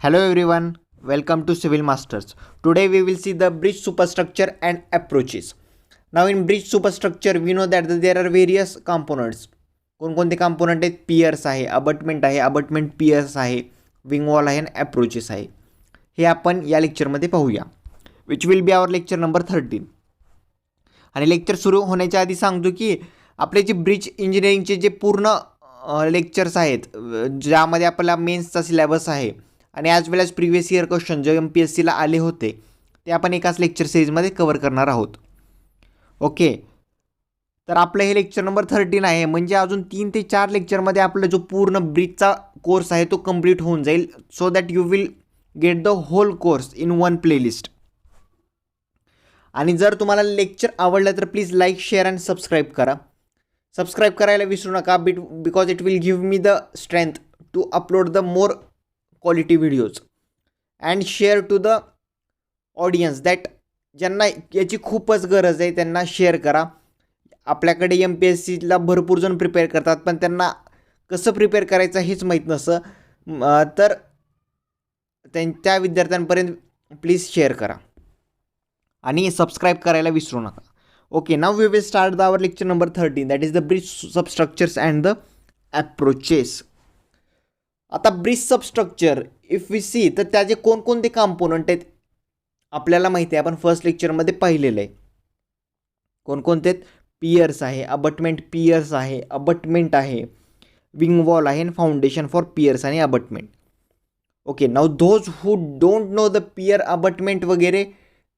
Hello everyone, welcome to Civil Masters. Today we will see the bridge superstructure and approaches. Now in bridge superstructure we know that there are various components. कोणकोणते component आहेत? Piers आहे, abutment आहे, abutment piers आहे, wing wall आहे आणि approaches आहे. हे आपण या लेक्चरमध्ये पाहूया. Which will be our lecture number 13. आणि लेक्चर सुरू होण्याच्या आधी सांगतो की आपले जे ब्रिज इंजिनिअरिंगचे जे पूर्ण लेक्चर्स आहेत ज्यामध्ये आपल्याला मेन्सचा सिलेबस आहे आणि ॲज वेल ॲज प्रिव्हियस इयर क्वेश्चन जे MPSCला आले होते ते आपण एकाच लेक्चर सिरीजमध्ये कवर करणार आहोत. ओके, तर आपलं हे लेक्चर नंबर 13 आहे. म्हणजे अजून 3 ते 4 लेक्चरमध्ये आपला जो पूर्ण ब्रिजचा कोर्स आहे तो कंप्लीट होऊन जाईल. So that you will get the whole course in one playlist. आणि जर तुम्हाला लेक्चर आवडलं तर please like, share and subscribe करा. सबस्क्राईब करायला विसरू नका because it will give me the strength to upload the more quality videos and share to the audience that ज्यांना याची खूपच गरज आहे त्यांना शेअर करा. आपल्याकडे MPSCला भरपूर जण प्रिपेअर करतात पण त्यांना कसं प्रिपेअर करायचं हेच माहीत नसतं. तर त्या विद्यार्थ्यांपर्यंत प्लीज शेअर करा आणि सबस्क्राईब करायला विसरू नका. Okay, now we will start our lecture number 13 that is the bridge substructures and the approaches. आता bridge substructure if we see तर त्याचे कोणकोणते कंपोनंट आहेत आपल्याला माहिती आहे. आपण फर्स्ट लेक्चरमध्ये पाहिलेलं आहे. कोणकोणते आहेत? पियर्स आहे, अबटमेंट पियर्स आहे, अबटमेंट आहे, विंग वॉल आहे आणि फाउंडेशन फॉर पियर्स आणि abutment. Okay, now those who don't know the pier abutment वगैरे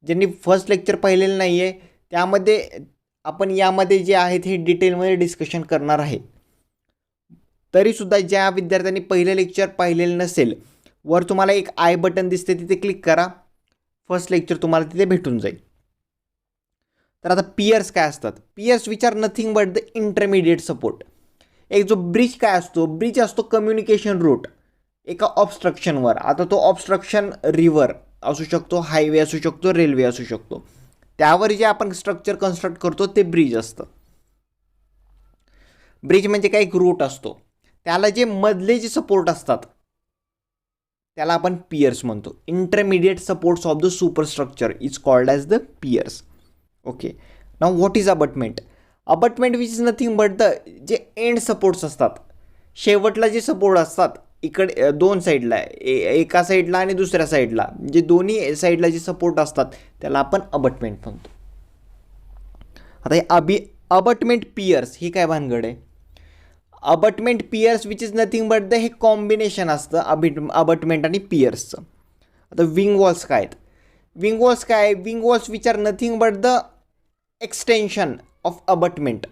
ज्यांनी फर्स्ट लेक्चर पाहिलेलं नाही आहे त्यामध्ये आपण यामध्ये जे आहेत हे डिटेलमध्ये डिस्कशन करणार आहे. तरीसुद्धा ज्या विद्यार्थ्यांनी पहिलं लेक्चर पाहिलेलं नसेल वर तुम्हाला एक आय बटन दिसते तिथे क्लिक करा. फर्स्ट लेक्चर तुम्हाला तिथे भेटून जाईल. तर आता पियर्स काय असतात? Piers which are nothing but the intermediate support. एक जो ब्रिज काय असतो? ब्रिज असतो कम्युनिकेशन रूट एका ऑब्स्ट्रक्शनवर. आता तो ऑब्स्ट्रक्शन रिव्हर असू शकतो, हायवे असू शकतो, रेल्वे असू शकतो. त्यावर जे आपण स्ट्रक्चर कन्स्ट्रक्ट करतो ते ब्रिज असतं. ब्रिज म्हणजे काय? एक रूट असतो. त्याला जे मधले जे सपोर्ट असतात त्याला आपण पियर्स म्हणतो. Intermediate supports of the superstructure is called as the piers. Okay, now what is abutment? Abutment which is nothing but the जे एंड सपोर्ट्स असतात, शेवटला जे सपोर्ट असतात इकडे दोन साईडला, एका साईडला आणि दुसऱ्या साईडला, जे दोन्ही साईडला जे सपोर्ट असतात त्याला आपण अबटमेंट म्हणतो. आता हे अबटमेंट पियर्स ही काय भानगड आहे? Abutment piers which is nothing but the हे कॉम्बिनेशन असतं अबटमेंट आणि पियर्सचं. आता विंग वॉल्स काय आहेत? विंग वॉल्स काय आहे? Wing walls which are nothing but the extension of abutment.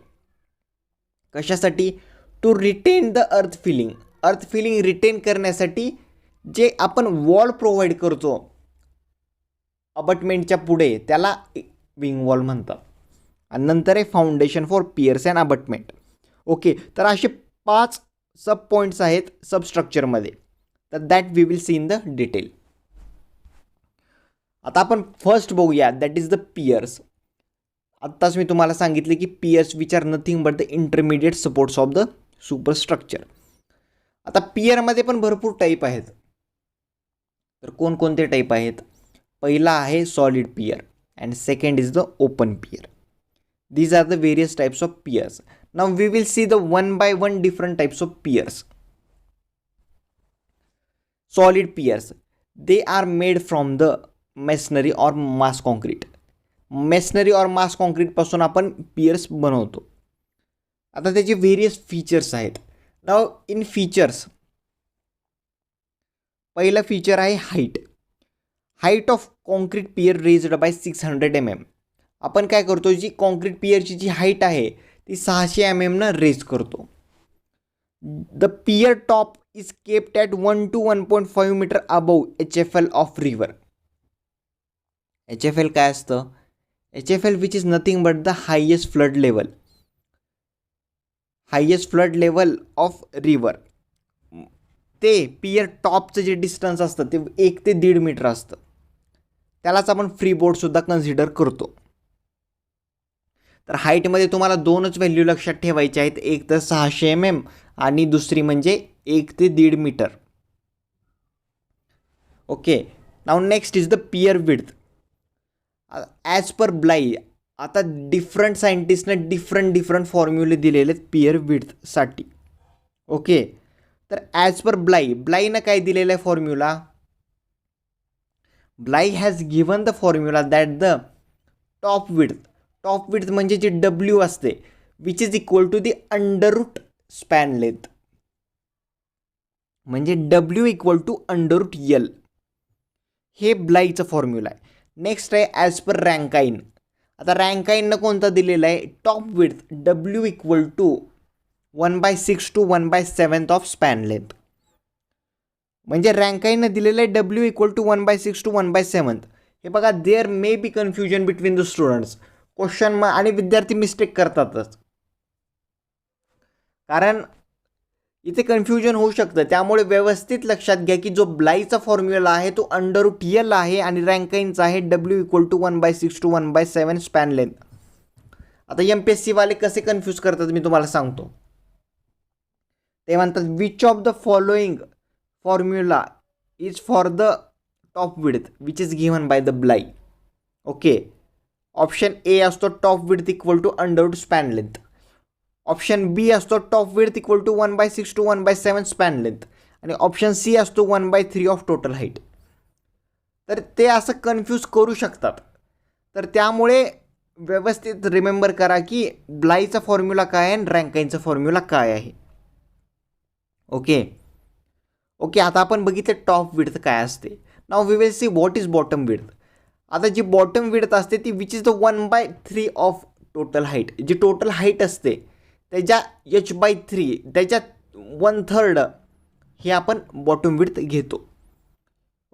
कशासाठी? To retain the earth filling. Earth filling retain करण्यासाठी जे आपण वॉल प्रोव्हाइड करतो अबटमेंटच्या पुढे त्याला विंग वॉल म्हणतात. आणि नंतर आहे foundation for piers and abutment. Okay, तर असे 5 सब पॉईंट्स आहेत सबस्ट्रक्चरमध्ये. तर that we will see in the detail. आता आपण फर्स्ट बघूया दॅट इज द पियर्स. आत्ताच मी तुम्हाला सांगितले की piers which are nothing but the intermediate supports of the superstructure. आता पियरमध्ये पण भरपूर टाईप आहेत. तर कोणकोणते टाईप आहेत? पहिला आहे solid pier and second is the open pier. These are the various types of piers. Now we will see the one by one different types of piers. Solid piers they are made from the masonry or mass concrete. Masonry or मास कॉन्क्रीटपासून आपण piers बनवतो. आता त्याचे various features आहेत. Now in features पहिलं feature आहे height. Height of concrete pier raised by 600 mm. आपण काय करतो? जी कॉन्क्रीट पियरची जी हाईट आहे ती 600 mm न रेज करतो. The pier top is kept at 1 to 1.5 metre above HFL of river. HFL काय असतं? HFL which is nothing but the highest flood level. Highest flood level of river. ते पियर टॉपचं जे डिस्टन्स असतं ते 1 ते 1.5 मीटर असतं. त्यालाच आपण फ्री बोर्डसुद्धा कन्सिडर करतो. तर हाईटमध्ये तुम्हाला 2च व्हॅल्यू लक्षात ठेवायचे आहेत. एक तर 600 mm आणि दुसरी म्हणजे 1 ते 1.5 metre. Okay, now next is the pier width. As per Bligh, आता डिफरंट सायंटिस्टने डिफरंट फॉर्म्युले दिलेले आहेत पियर विड्थसाठी. ओके, तर ॲज पर ब्लाईनं काय दिलेलं आहे formula? Bligh has given the formula that the top width म्हणजे जी डब्ल्यू असते which is equal to the under root span length, म्हणजे W equal to under root L. हे ब्लाईचं फॉर्म्युला आहे. नेक्स्ट आहे ॲज पर रँकाईन. आता रँकाईननं कोणता दिलेला आहे? Top width W equal to 1/6 to 1/7 of span length. म्हणजे रँकाईननं दिलेलं आहे डब्ल्यू इक्वल टू 1/6 to 1/7. हे बघा, there may be confusion between the students. Question आणि विद्यार्थी मिस्टेक करतातच, कारण इथे कन्फ्युजन होऊ शकतं. त्यामुळे व्यवस्थित लक्षात घ्या की जो ब्लाईचा फॉर्म्युला आहे तो अंडररूट यल आहे आणि रँकाईनचा आहे W equal to 1/6 to 1/7 span length. आता MPSC वाले कसे कन्फ्यूज करतात मी तुम्हाला सांगतो. ते म्हणतात which of the following formula is for the top width which is given by the Bligh. Okay, option A असतो top width equal to under root span length. Option B असतो top width equal to 1/6 to 1/7 span length. आणि option C असतो 1/3 of total height. तर ते असं confuse करू शकतात. तर त्यामुळे व्यवस्थित रिमेंबर करा की ब्लाईचा फॉर्म्युला काय आहे आणि रँकाईनचा फॉर्म्युला काय आहे. ओके, आता आपण बघितलं टॉप विड्थ काय असते. Now we will see what is bottom width. आता जी बॉटम विड्थ असते ती which is the 1/3 of total height. जी टोटल हाईट असते त्याच्या h/3 त्याच्या 1/3 हे आपण बॉटम विड्थ घेतो.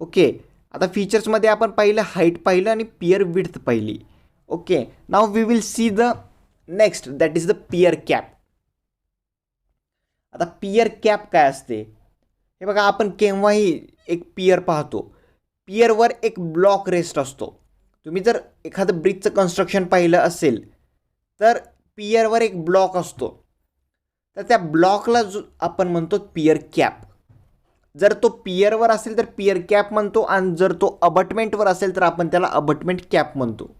ओके, आता फीचर्समध्ये आपण पाहिलं हाईट पाहिलं आणि पियर विड्थ पाहिली. Okay, now we will see the next that is the pier cap. आता पियर कॅप काय असते हे बघा, आपण केव्हाही एक पियर पाहतो, पियरवर एक ब्लॉक रेस्ट असतो. तुम्ही जर एखादं ब्रिजचं कन्स्ट्रक्शन पाहिलं असेल तर पियरवर एक ब्लॉक असतो, तर त्या ब्लॉकला जो आपण म्हणतो पियर कॅप. जर तो पियरवर असेल तर पियर कॅप म्हणतो, आणि जर तो अबटमेंटवर असेल तर आपण त्याला अबटमेंट कॅप म्हणतो,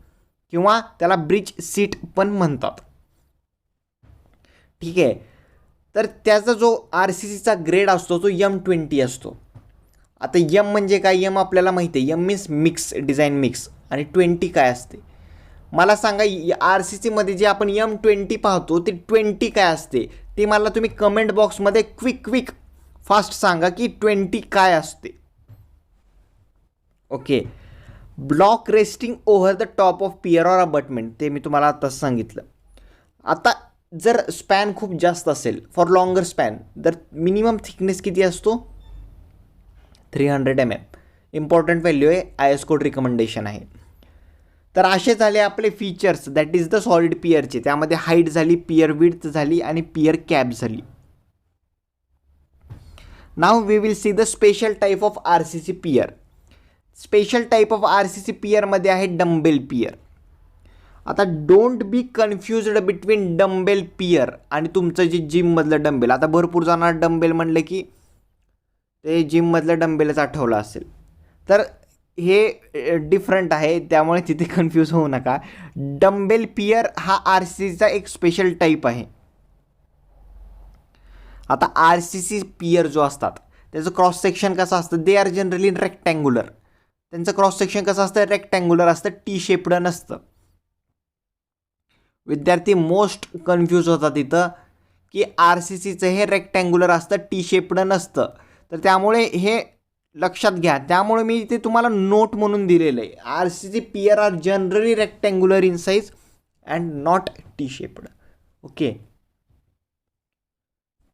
किंवा त्याला ब्रिज सीट पण म्हणतात. ठीक आहे, तर त्याचा जो RCCचा ग्रेड असतो तो M20 असतो. आता M म्हणजे काय? M आपल्याला माहिती आहे, M means mix, design mix. आणि 20 काय असते मला सांगा. RCCमध्ये जे आपण M20 पाहतो ते 20 काय असते ते मला तुम्ही कमेंट बॉक्समध्ये क्विक फास्ट सांगा की 20 काय असते. Okay, block resting over the top of pier or abutment, ते मी तुम्हाला आताच सांगितलं. आता जर स्पॅन खूप जास्त असेल, फॉर लॉंगर स्पॅन, तर मिनिमम थिकनेस किती असतो? 300 mm. इम्पॉर्टंट व्हॅल्यू आहे, IS कोड रिकमेंडेशन आहे. तर असे झाले आपले features that is the solid पियरचे. त्यामध्ये हाईट झाली, पियर विड्थ झाली आणि पियर कॅप झाली. Now we will see the special type of RCC pier. Special type of RCC पियरमध्ये आहे डम्बेल पियर. आता don't be confused between dumbbell pier आणि तुमचं जे जिममधलं डंबेल. आता भरपूर जणांना डंबेल म्हणलं की ते जिममधलं डंबेलच आठवलं असेल, तर हे डिफरंट आहे, त्यामुळे तिथे कन्फ्यूज होऊ नका. डंबेल पियर हा RCCचा एक स्पेशल टाईप आहे. आता RCC पियर जो असतात त्याचं क्रॉस सेक्शन कसं असतं? They R generally rectangular. त्यांचं क्रॉस सेक्शन कसं असतं? रेक्टँग्युलर असतं, टी शेप्ड नसतं. विद्यार्थी मोस्ट कन्फ्यूज होतात इथं की RCCचं हे रेक्टँग्युलर असतं, टी शेप्ड नसतं. तर त्यामुळे हे लक्षात घ्या. त्यामुळे मी इथे तुम्हाला नोट म्हणून दिलेलं आहे, RCC pier are generally rectangular in size and not T shaped. Okay,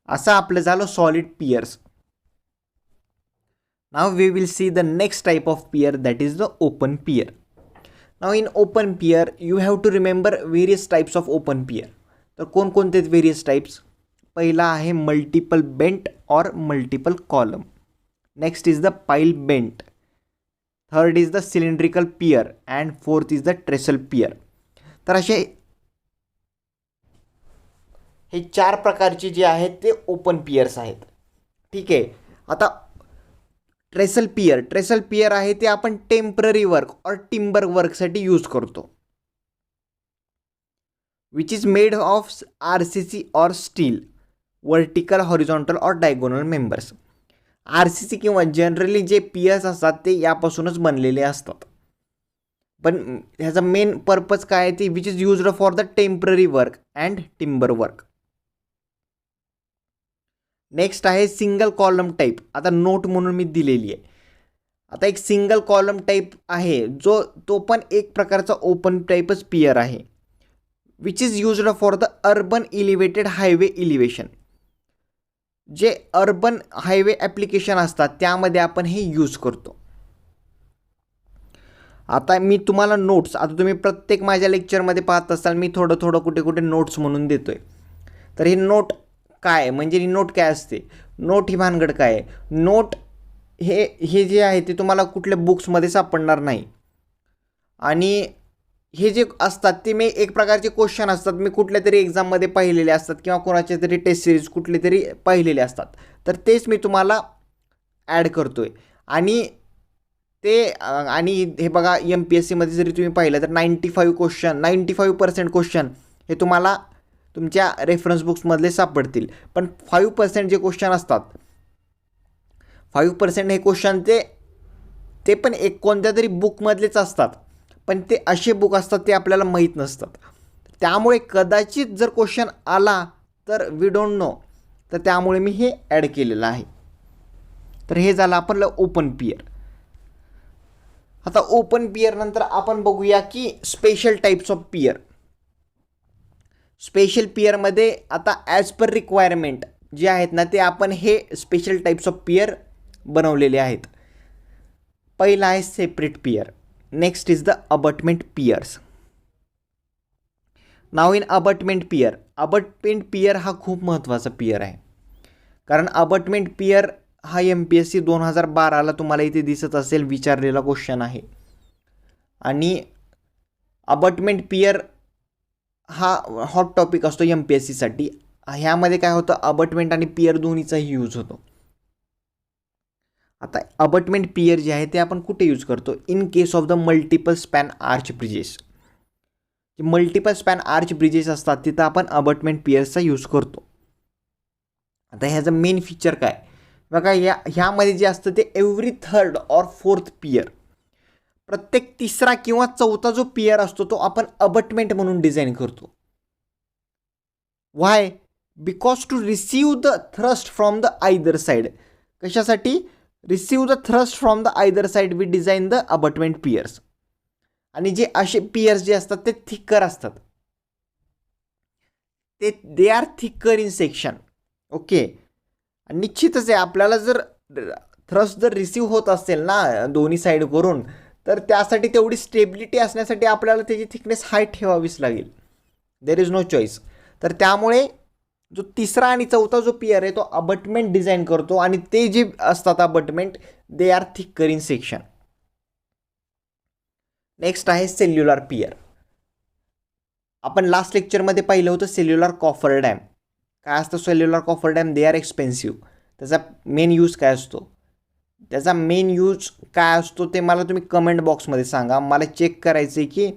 असं आपलं झालं solid piers. Now we will see the next type of pier that is the open pier. Now in open pier you have to remember various types of open pier. तर कोणकोणते various types? पहिला आहे multiple bent और multiple column. Next is the pile bent. Third is the cylindrical pier and fourth is the trestle pier. तर असे हे 4 प्रकारचे जे आहेत ते ओपन पियर्स आहेत. ठीक आहे, आता ट्रेसल पियर आहे ते आपण टेम्पररी वर्क और टिम्बर वर्कसाठी यूज करतो, which is made of RCC और स्टील, वर्टिकल, हॉरिझॉन्टल और डायगोनल मेंबर्स. RCC किंवा जनरली जे पियर्स असतात ते यापासूनच बनलेले असतात. पण ह्याचा मेन पर्पज काय आहे ते which is used for the temporary work and timber work. Next आहे सिंगल कॉलम टाईप. आता नोट म्हणून मी दिलेली आहे. आता एक सिंगल कॉलम टाईप आहे जो तो पण एक प्रकारचा ओपन टाईपच पियर आहे, which is used for the urban elevated highway elevation. जे अर्बन हायवे ॲप्लिकेशन असतात त्यामध्ये आपण हे यूज करतो. आता मी तुम्हाला नोट्स, आता तुम्ही प्रत्येक माझ्या लेक्चरमध्ये पाहत असाल मी थोडं थोडं कुठे कुठे नोट्स म्हणून देतो आहे. तर हे नोट काय, म्हणजे ही नोट काय असते, नोट ही भानगड काय आहे. नोट हे जे आहे ते तुम्हाला कुठल्या बुक्समध्ये सापडणार नाही. आणि हे जे असतात ते मी एक प्रकारचे क्वेश्चन असतात, मी कुठल्या तरी एक्झाममध्ये पाहिलेले असतात किंवा कोणाच्या तरी टेस्ट सिरीज कुठले तरी पाहिलेले असतात. तर तेच मी तुम्हाला ॲड करतो आहे. आणि हे बघा MPSCमध्ये जरी तुम्ही पाहिलं तर 95% क्वेश्चन हे तुम्हाला तुमच्या रेफरन्स बुक्समधले सापडतील. पण 5% जे क्वेश्चन असतात, 5% हे क्वेश्चन ते पण एक कोणत्या तरी बुकमधलेच असतात, पण ते असे बुक असतात ते आपल्याला माहीत नसतात. त्यामुळे कदाचित जर क्वेश्चन आला तर वी डोंट नो, तर त्यामुळे मी हे ॲड केलेलं आहे. तर हे झालं आपलं ओपन पियर. आता ओपन पियर नंतर आपण बघूया की special types of pier. Special पियरमध्ये आता ॲज पर रिक्वायरमेंट जे आहेत ना ते आपण हे स्पेशल टाईप्स ऑफ पियर बनवलेले आहेत. पहिला आहे separate pier. Next is the abutment piers. Now in abutment pier हा खूप महत्त्वाचा पियर आहे, कारण अबटमेंट पियर हा MPSC 2012ला तुम्हाला इथे दिसत असेल विचारलेला क्वेश्चन आहे. आणि अबटमेंट पियर हा हॉट टॉपिक असतो MPSCसाठी. ह्यामध्ये काय होतं, अबटमेंट आणि पियर दोन्हीचाही यूज होतो. आता अबटमेंट पियर जे आहे ते आपण कुठे यूज करतो, in case of the multiple span arch bridges. जे मल्टिपल स्पॅन आर्च ब्रिजेस असतात तिथं आपण अबटमेंट पियर्सचा यूज करतो. आता ह्याचं मेन फीचर काय बघा, ह्यामध्ये जे असतं ते एव्हरी थर्ड और फोर्थ पियर, प्रत्येक तिसरा किंवा चौथा जो पियर असतो तो आपण अबटमेंट म्हणून डिझाईन करतो. Why? Because to receive the thrust from the either side. कशासाठी? Receive the thrust from the either side we design the abutment piers. आणि जे असे पियर्स जे असतात ते थिकर असतात, they are thicker in section. Okay. निश्चितच आहे आपल्याला जर थ्रस्ट जर रिसीव होत असेल ना दोन्ही साईड करून, तर त्यासाठी तेवढी स्टेबिलिटी असण्यासाठी आपल्याला त्याची थिकनेस हाय ठेवावीच लागेल. There is no choice. तर त्यामुळे जो तिसरा आणि चौथा जो पियर आहे तो अबटमेंट डिझाईन करतो, आणि ते जे असतात abutment they are thicker in section. Next आहे सेल्युलर पियर. आपण लास्ट लेक्चरमध्ये पाहिलं होतं सेल्युलर कॉफर डॅम. काय असतं cellular coffer dam? They are expensive. त्याचा मेन यूज काय असतो? त्याचा मेन यूज काय असतो ते मला तुम्ही कमेंट बॉक्समध्ये सांगा. मला चेक करायचं आहे की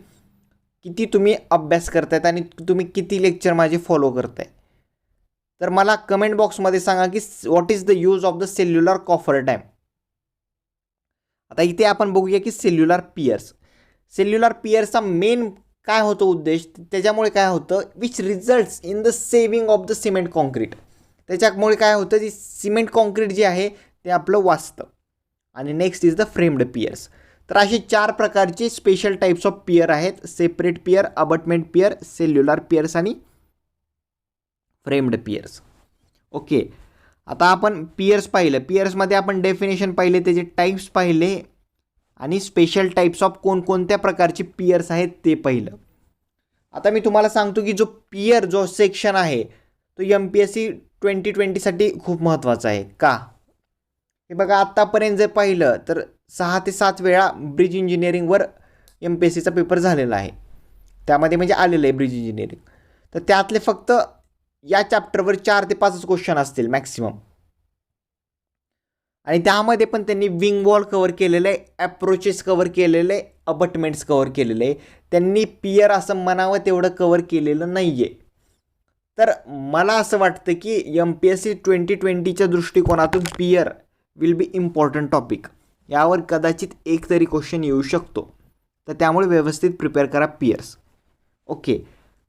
किती तुम्ही अभ्यास करतायत आणि तुम्ही किती लेक्चर माझे फॉलो करताय. तर मला कमेंट बॉक्समध्ये सांगा की what is the use of the cellular coffer dam. आता इथे आपण बघूया की सेल्युलर पियर्सचा मेन काय होतं उद्देश, त्याच्यामुळे काय होतं, which results in the saving of the cement concrete. त्याच्यामुळे काय होतं, जी सिमेंट कॉन्क्रीट जे आहे ते आपलं वाचतं. आणि next is the framed piers. तर असे 4 प्रकारचे स्पेशल टाईप्स ऑफ पियर आहेत, separate pier, abutment pier, cellular piers आणि फ्रेम्ड पियर्स. ओके. आता आपण पियर्स पाहिलं, पियर्समध्ये आपण डेफिनेशन पाहिले, त्याचे टाईप्स पाहिले आणि स्पेशल टाईप्स ऑफ कोणकोणत्या प्रकारचे पियर्स आहेत ते पाहिलं. आता मी तुम्हाला सांगतो की जो सेक्शन आहे तो MPSC 2020साठी खूप महत्त्वाचा आहे. का? हे बघा, आत्तापर्यंत जर पाहिलं तर 6 ते 7 वेळा ब्रिज इंजिनिअरिंगवर MPSCचा पेपर झालेला आहे. त्यामध्ये म्हणजे आलेलं आहे ब्रिज इंजिनिअरिंग. तर त्यातले फक्त या चॅप्टरवर 4 ते 5 क्वेश्चन असतील मॅक्सिमम. आणि त्यामध्ये पण त्यांनी विंग वॉल कवर केलेलं आहे, ॲप्रोचेस कवर केलेलं आहे, अबटमेंट्स कवर केलेले आहे. त्यांनी पियर असं म्हणावं तेवढं कवर केलेलं नाही आहे. तर मला असं वाटतं की MPSC 2020च्या दृष्टिकोनातून pier will be important topic. यावर कदाचित एक तरी क्वेश्चन येऊ शकतो. तर त्यामुळे व्यवस्थित प्रिपेअर करा piers. Okay,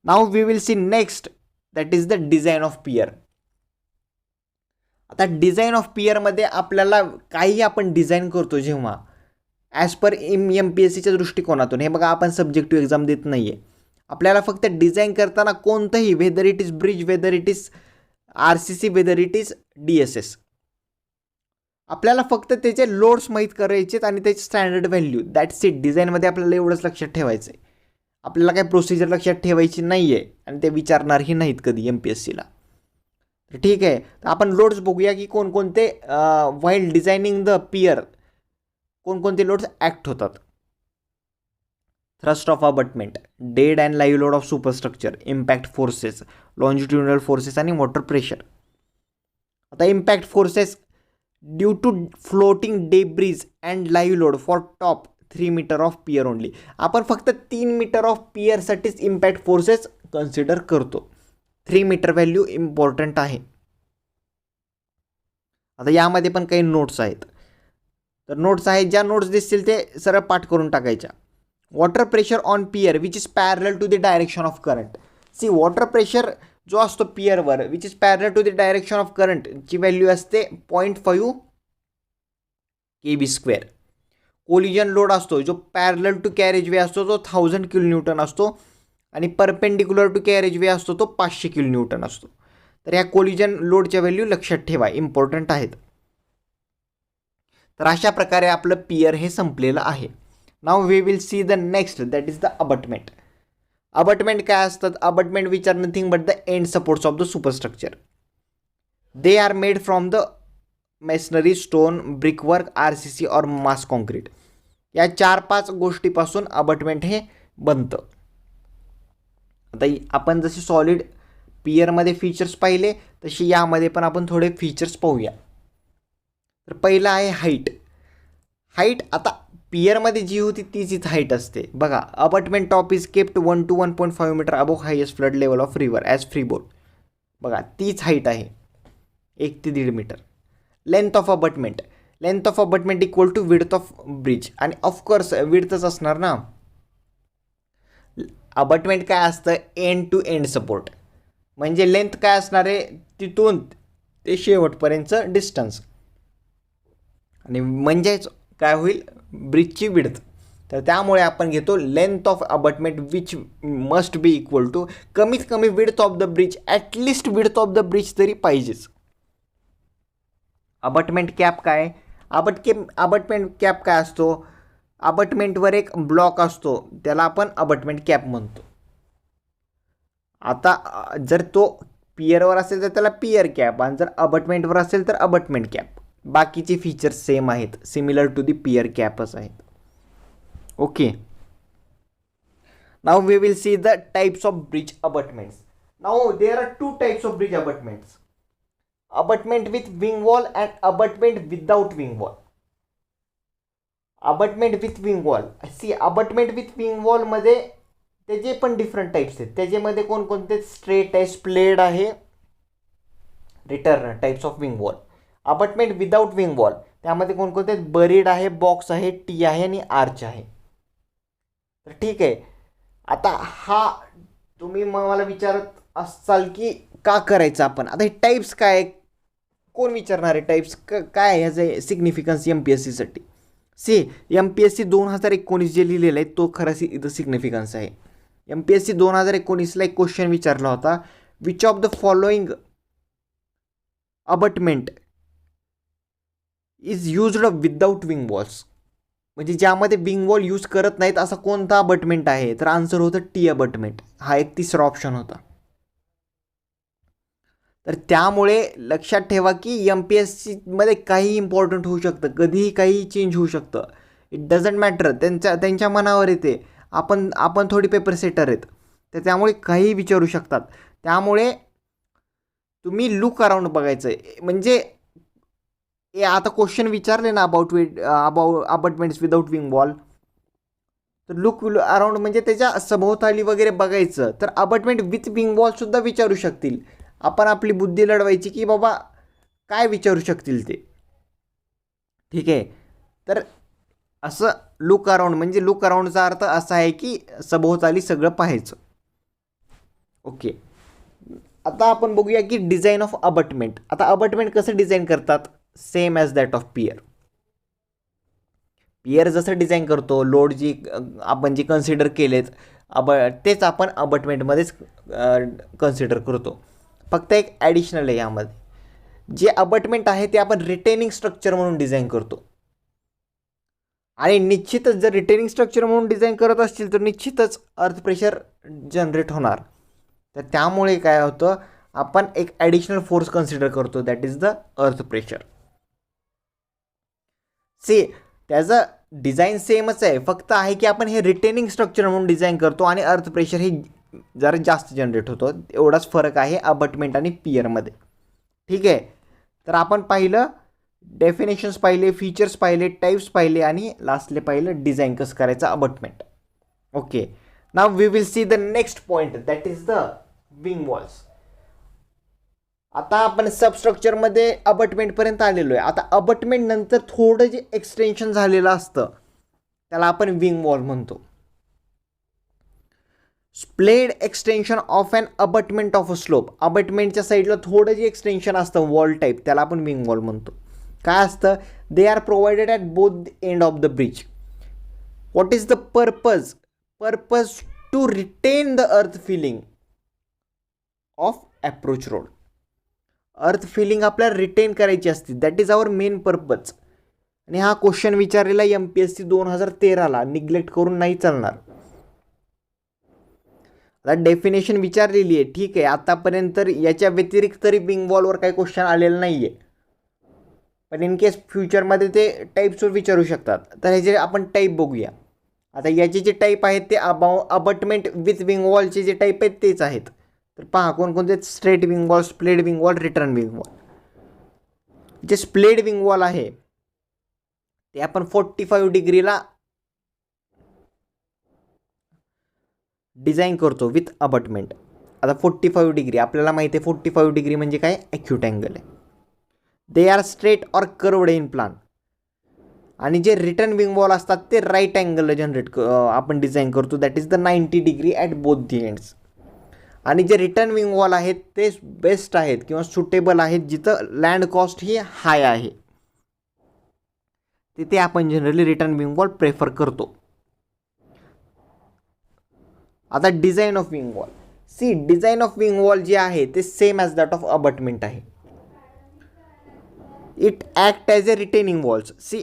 now we will see next, that is the design of pier. आता डिझाईन ऑफ पियरमध्ये आपल्याला काही आपण डिझाईन करतो जेव्हा ॲज पर MPSCच्या दृष्टिकोनातून, हे बघा आपण सब्जेक्टिव्ह एक्झाम देत नाही आहे, आपल्याला फक्त डिझाईन करताना कोणतंही, whether it is bridge, whether it is RCC, whether it is DSS, आपल्याला फक्त त्याचे लोड्स माहीत करायचेत आणि त्याचे स्टँडर्ड व्हॅल्यू, दॅट्स इट. डिझाईनमध्ये आपल्याला एवढंच लक्षात ठेवायचं आहे. आपल्याला काही प्रोसिजर लक्षात ठेवायची नाही आहे आणि ते विचारणारही नाहीत कधी MPSCला. तर ठीक आहे, तर आपण लोड्स बघूया की कोणकोणते व्हाईल डिझायनिंग द पियर कोणकोणते लोड्स ॲक्ट होतात. Thrust of abutment, dead and live load of superstructure, impact forces, longitudinal forces आणि वॉटर प्रेशर. आता impact forces due to floating debris and live load for top 3 metre of pier only. आपण फक्त 3 metre of पियरसाठीच impact forces consider करतो. 3 metre value important आहे. आता यामध्ये पण काही नोट्स आहेत, तर नोट्स आहेत, ज्या नोट्स दिसतील ते सरळ पाठ करून टाकायच्या. Water pressure on pier which is parallel to the direction of current. See, water pressure जो असतो पियरवर which is parallel to the direction of करंटची व्हॅल्यू असते 0.5 kb². कोलिजन लोड असतो जो पॅरल टू कॅरेज वे असतो तो 1000 kN असतो आणि परपेंडिक्युलर टू कॅरेज वे असतो तो 500 kN असतो. तर ह्या कोलिजन लोडच्या व्हॅल्यू लक्षात ठेवा, इम्पॉर्टंट आहेत. तर अशा प्रकारे आपलं पियर हे संपलेलं आहे. नाव we will see the next, that is the abutment. Abutment काय असतात? Abutment which are nothing but the end supports of the superstructure. They are made from the masonry, stone, brickwork, RCC और mass concrete. या 4-5 गोष्टीपासून abutment हे बनतं. आता आपण जसे सॉलिड पियरमध्ये फीचर्स पाहिले तसे यामध्ये पण आपण थोडे फीचर्स पाहूया. तर पहिला आहे हाईट. हाईट आता पियरमध्ये जी होती तीच हाईट असते. बघा, abutment top is kept 1 to 1.5 metre above highest flood level of river as freeboard. बघा, तीच हाईट आहे, 1 ते 1.5 metre. Length of abutment, length of abutment equal to width of bridge. आणि ऑफकोर्स विड्थच असणार ना. अबटमेंट काय असतं? End to end support. म्हणजे लेंथ काय असणार आहे? तिथून ते शेवटपर्यंतचं डिस्टन्स. आणि म्हणजेच काय होईल? ब्रिजची विड्थ. तर त्यामुळे आपण घेतो length of abutment which must be equal to, कमीत कमी width of the bridge, at least width of the bridge तरी पाहिजेच. अबटमेंट कॅप काय? अबटमेंट कॅप काय असतो? अबटमेंटवर एक ब्लॉक असतो, त्याला आपण अबटमेंट कॅप म्हणतो. आता जर तो पियरवर असेल तर त्याला पियर कॅप, आणि जर अबटमेंटवर असेल तर अबटमेंट कॅप. बाकीचे फीचर्स सेम आहेत, सिमिलर टू दी पियर कॅपच आहेत. Okay, now we will see the types of bridge abutments. Now there are 2 types of bridge abutments. Abutment with wing wall and abutment without wing wall. Abutment with wing wall, see, abutment with wing वॉलमध्ये त्याचे पण different types आहेत. त्याच्यामध्ये कोणकोणते? Straight आहे, स्प्लेड आहे, return types of wing wall. Abutment without wing wall त्यामध्ये कोणकोणते? बरीड आहे, बॉक्स आहे, टी आहे आणि आर्च आहे. तर ठीक आहे, आता हा तुम्ही मला विचारत असाल की का करायचं आपण. आता हे टाईप्स काय, कोण विचारणार आहे टाईप्स काय आहे, ह्याचं सिग्निफिकन्स MPSCसाठी. सी, MPSC 2019 जे लिहिलेलं आहे तो खरा इथं सिग्निफिकन्स आहे. MPSC 2019ला एक क्वेश्चन विचारला होता, which of the following abutment is used without wing walls. म्हणजे ज्यामध्ये विंग वॉल यूज करत नाहीत असा कोणता अबटमेंट आहे? तर आन्सर होतं टी अबटमेंट. हा एक तिसरा ऑप्शन होता. तर त्यामुळे लक्षात ठेवा की MPSCमध्ये काही इम्पॉर्टंट होऊ शकतं, कधीही काही चेंज होऊ शकतं. इट डझंट मॅटर, त्यांच्या मनावर येते. आपण थोडी पेपर सेटर आहेत, तर त्यामुळे काही विचारू शकतात. त्यामुळे तुम्ही लुक अराउंड बघायचं आहे. म्हणजे आता क्वेश्चन विचारले ना अबाउट अबटमेंट्स विदाउट विंग वॉल, तर लुक अराउंड म्हणजे त्याच्या सभोवताली वगैरे बघायचं, तर अबटमेंट विथ विंग वॉल सुद्धा विचारू शकतील. आपण आपली बुद्धी लढवायची की बाबा काय विचारू शकतील ते. ठीक आहे, तर असं लुक अराउंड म्हणजे लुक अराउंडचा अर्थ असा आहे की सभोवताली सगळं पाहायचं. ओके, आता आपण बघूया की डिझाईन ऑफ अबटमेंट. आता अबटमेंट कसं डिझाईन करतात, same as that of pier. Pier जसं डिझाईन करतो, लोड जी आपण जी कन्सिडर केलेत तेच आपण अबटमेंटमध्येच कन्सिडर करतो. फक्त एक ॲडिशनल आहे यामध्ये, जे अबटमेंट आहे ते आपण रिटेनिंग स्ट्रक्चर म्हणून डिझाईन करतो. आणि निश्चितच जर रिटेनिंग स्ट्रक्चर म्हणून डिझाईन करत असतील तर निश्चितच अर्थ प्रेशर जनरेट होणार. तर त्यामुळे काय होतं, आपण एक ॲडिशनल फोर्स कन्सिडर करतो, that is the earth pressure. त्याचं डिझाईन सेमच आहे, फक्त आहे की आपण हे रिटेनिंग स्ट्रक्चर म्हणून डिझाईन करतो आणि अर्थ प्रेशर हे जरा जास्त जनरेट होतो. एवढाच फरक आहे अबटमेंट आणि पियरमध्ये. ठीक आहे, तर आपण पाहिलं डेफिनेशन्स पाहिले, फीचर्स पाहिले, टाईप्स पाहिले आणि लास्टले पाहिलं डिझाईन कसं करायचं abutment. Okay, now we will see the next point, that is the wing walls. आता आपण सबस्ट्रक्चरमध्ये अबटमेंटपर्यंत आलेलो आहे. आता अबटमेंट नंतर थोडं जे एक्सटेन्शन झालेलं असतं त्याला आपण विंग वॉल म्हणतो. Splayed extension of an abutment of a slope. अबटमेंटच्या साईडला थोडं जे एक्सटेन्शन असतं वॉल टाईप त्याला आपण विंग वॉल म्हणतो. काय असतं, they are provided at both end of the bridge. What is the purpose to retain the earth filling of approach road. Earth filling आपल्याला रिटेन करायची असते, that is our main purpose. आणि हा question विचारलेला MPSC 2013ला, neglect करून नाही चालणार. आता डेफिनेशन विचारलेली आहे, ठीक आहे, आतापर्यंत याच्या व्यतिरिक्त तरी विंग वॉलवर काही क्वेश्चन आलेलं नाही आहे, पण इन केस फ्युचरमध्ये ते टाईप्सवर विचारू शकतात. तर ह्याचे आपण टाईप बघूया. आता याचे जे टाईप आहेत ते अबटमेंट विथ विंग वॉलचे जे टाईप आहेत तेच आहेत. तर पहा कोणकोणते, straight wing wall, splayed wing wall, return wing wall. जे स्प्लेड विंग वॉल आहे ते आपण 45 डिग्रीला डिझाईन करतो विथ अबटमेंट. आता 45 डिग्री आपल्याला माहिती आहे, 45 डिग्री म्हणजे काय, ॲक्यूट अँगल आहे. They are straight or curved in plan. आणि जे रिटर्न विंग वॉल असतात ते राईट अँगलला आपण डिझाईन करतो, that is the 90 degree at both the ends. आणि जे रिटर्न विंग वॉल आहेत ते बेस्ट आहेत किंवा सुटेबल आहेत जिथं लँड कॉस्ट ही हाय आहे, तिथे आपण generally return wing wall prefer करतो. आता design of wing wall. Design of wing wall जे आहे ते same as that of abutment आहे. It act as a retaining walls.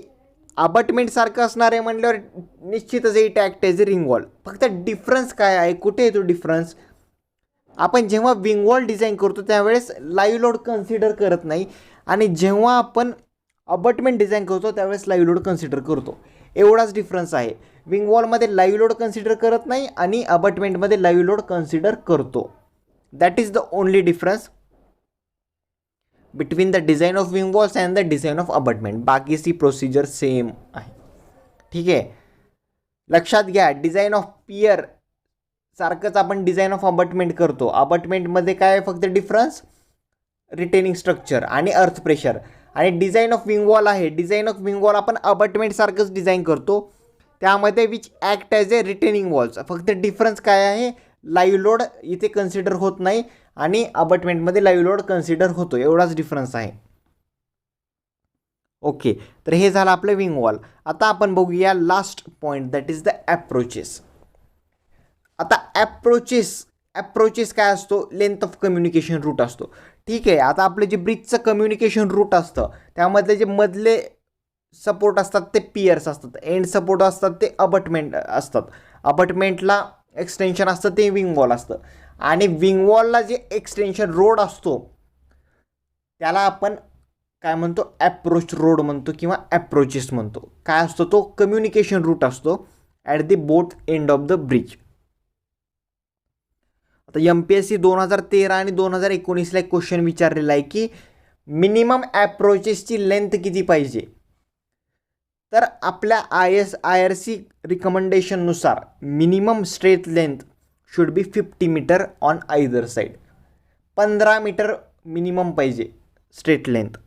Abutment सारखं असणार आहे म्हटल्यावर निश्चितच it act as a ring wall. फक्त डिफरन्स काय आहे, कुठे येतो डिफरन्स, आपण जेव्हा विंग वॉल डिझाईन करतो त्यावेळेस लाईव्ह लोड कन्सिडर करत नाही, आणि जेव्हा आपण अबटमेंट डिझाईन करतो त्यावेळेस लाईव्ह लोड कन्सिडर करतो. एवढाच डिफरन्स आहे. विंग वॉलमध्ये लाईव्ह लोड कन्सिडर करत नाही आणि अबटमेंटमध्ये लाईव्ह लोड कन्सिडर करतो. That is the only difference between the design of wing walls and the design of abutment. बाकीची प्रोसिजर सेम आहे. ठीक आहे, लक्षात घ्या, डिझाईन ऑफ पियर सारखंच आपण डिझाईन ऑफ अबटमेंट करतो. अबटमेंटमध्ये काय फक्त डिफरन्स, रिटेनिंग स्ट्रक्चर आणि अर्थ प्रेशर. आणि डिझाईन ऑफ विंग वॉल आहे, डिझाईन ऑफ विंग वॉल आपण अबटमेंट सारखंच डिझाईन करतो, त्यामध्ये which act as A retaining walls. फक्त डिफरन्स काय आहे, लाईव्ह लोड इथे कन्सिडर होत नाही आणि अबटमेंटमध्ये लाईव्ह लोड कन्सिडर होतो, एवढाच डिफरन्स आहे. ओके, तर हे झालं आपलं विंग वॉल. आता आपण बघूया last point, that is the approaches. आता ॲप्रोचेस काय असतो, लेंथ ऑफ कम्युनिकेशन रूट असतो. ठीक आहे, आता आपलं जे ब्रिजचं कम्युनिकेशन रूट असतं त्यामधले जे मधले सपोर्ट असतात ते पियर्स असतात, एंड सपोर्ट असतात ते अबटमेंट असतात. अबटमेंटला एक्सटेन्शन असतं ते विंग वॉल असतं, आणि विंग वॉलला जे एक्सटेन्शन रोड असतो त्याला आपण काय म्हणतो, ॲप्रोच रोड म्हणतो किंवा ॲप्रोचेस म्हणतो. काय असतो तो, कम्युनिकेशन रूट असतो at the both end of the bridge. आता MPSC 2013 आणि 2019ला एक क्वेश्चन विचारलेला आहे की मिनिमम ॲप्रोचेसची लेंथ किती पाहिजे, तर आपल्या IRC रिकमेंडेशननुसार minimum straight length should be 50 metre on either side. 15 metre minimum पाहिजे स्ट्रेट लेंथ.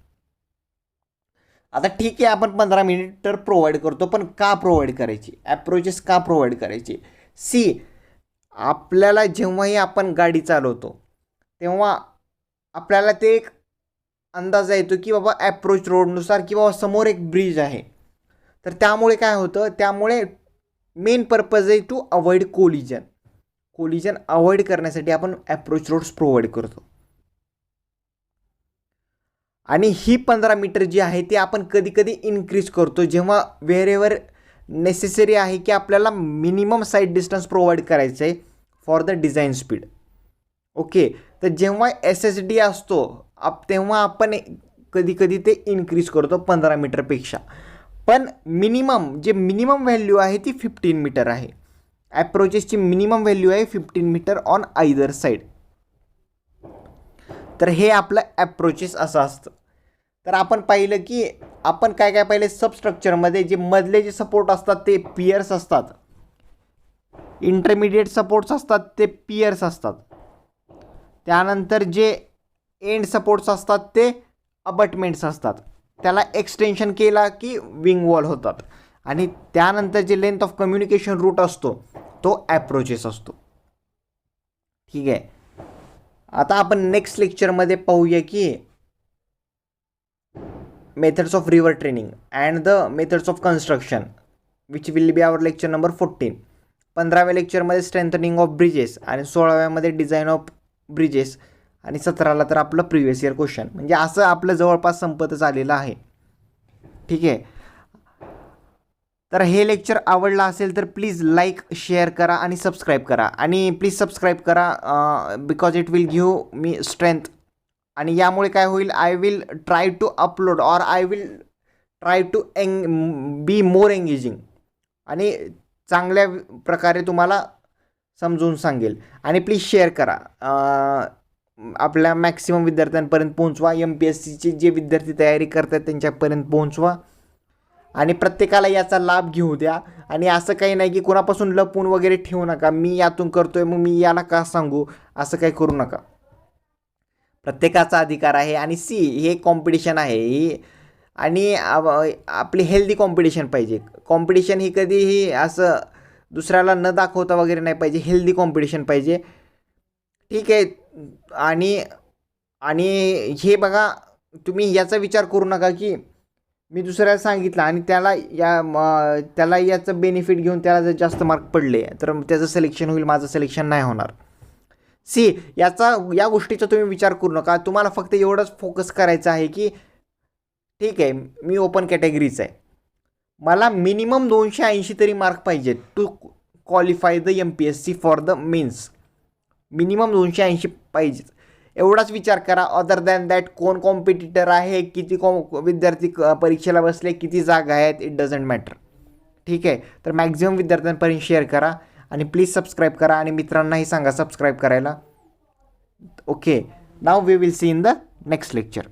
आता ठीक आहे, आपण 15 मीटर प्रोव्हाइड करतो, पण का प्रोव्हाइड करायची, ॲप्रोचेस का प्रोव्हाइड करायची? सी, आपल्याला जेव्हाही आपण गाडी चालवतो तेव्हा आपल्याला ते एक अंदाज येतो की बाबा ॲप्रोच रोडनुसार की बाबा समोर एक ब्रिज आहे. तर त्यामुळे काय होतं, त्यामुळे मेन पर्पज आहे टू अवॉइड कोलिजन अवॉइड करण्यासाठी आपण ॲप्रोच रोड्स प्रोव्हाइड करतो. आणि ही 15 मीटर जी आहे ती आपण कधी कधी इन्क्रीज करतो जेव्हा व्हेरेवर नेसेसरी आहे की आपल्याला मिनिमम साईड डिस्टन्स प्रोव्हाइड करायचं आहे for the design speed. Okay, तर जेव्हा SSD असतो तेव्हा आपण कधी कधी ते इन्क्रीज करतो 15 मीटरपेक्षा. पण मिनिमम व्हॅल्यू आहे ती 15 मीटर आहे. ॲप्रोचेसची मिनिमम व्हॅल्यू आहे 15 मीटर ऑन आयदर साईड. तर हे आपलं ॲप्रोचेस असं असतं. तर आपण पाहिलं की आपण काय काय पाहिलं, सबस्ट्रक्चरमध्ये जे मधले जे सपोर्ट असतात ते पियर्स असतात, इंटरमिडिएट सपोर्ट्स असतात ते पियर्स असतात, त्यानंतर जे एंड सपोर्ट्स असतात ते अबटमेंट्स असतात, त्याला एक्सटेन्शन केला की विंग वॉल होतात, आणि त्यानंतर जे लेंथ ऑफ कम्युनिकेशन रूट असतो तो ॲप्रोचेस असतो. ठीक आहे, आता आपण नेक्स्ट लेक्चरमध्ये पाहूया की methods of river training and the methods of construction which will be our lecture number 14. 15व्या लेक्चरमध्ये स्ट्रेंथनिंग ऑफ ब्रिजेस आणि 16व्यामध्ये डिझाईन ऑफ ब्रिजेस आणि 17ला तर आपलं प्रिव्हियस इयर क्वेश्चन. म्हणजे असं आपलं जवळपास संपतच आलेलं आहे. ठीक आहे, तर हे लेक्चर आवडलं असेल तर प्लीज लाईक, शेअर करा आणि सबस्क्राईब करा. आणि प्लीज सबस्क्राईब करा because it will give me strength. आणि यामुळे काय होईल, I will try to upload or I will try to be more engaging आणि चांगल्या प्रकारे तुम्हाला समजून सांगेल. आणि प्लीज शेअर करा, आपल्या मॅक्सिमम विद्यार्थ्यांपर्यंत पोहोचवा. MPSCचे जे विद्यार्थी तयारी करतात त्यांच्यापर्यंत पोहोचवा आणि प्रत्येकाला याचा लाभ घेऊ द्या. आणि असं काही नाही की कोणापासून लपून वगैरे ठेवू नका, मी यातून करतोय मग मी याला का सांगू, असं काही करू नका. प्रत्येकाचा अधिकार आहे. आणि हे कॉम्पिटिशन आहे ही, आणि आपली हेल्दी कॉम्पिटिशन पाहिजे. कॉम्पिटिशन ही कधीही असं दुसऱ्याला न दाखवता वगैरे नाही पाहिजे, हेल्दी कॉम्पिटिशन पाहिजे. ठीक आहे, आणि हे बघा, तुम्ही याचा विचार करू नका की मी दुसऱ्याला सांगितलं आणि त्याला याचं बेनिफिट घेऊन त्याला जर जास्त मार्क पडले तर त्याचं सिलेक्शन होईल, माझं सिलेक्शन नाही होणार. या गोष्टीचा तुम्ही विचार करू नका. तुम्हाला फक्त एवढंच फोकस करायचं आहे की ठीक आहे, मी ओपन कॅटेगरीच आहे, मला मिनिमम 280 तरी मार्क पाहिजेत to qualify the MPSC for the mains. Minimum 280 पाहिजेत, एवढाच विचार करा. अदर दॅन दॅट कोण कॉम्पिटिटर आहे, किती विद्यार्थी परीक्षेला बसले, किती जागा आहेत, इट डझंट मॅटर. ठीक आहे, तर मॅक्झिमम विद्यार्थ्यांपर्यंत शेअर करा आणि प्लीज सबस्क्राईब करा आणि मित्रांनाही सांगा सबस्क्राईब करायला. Okay, now we will see in the next lecture.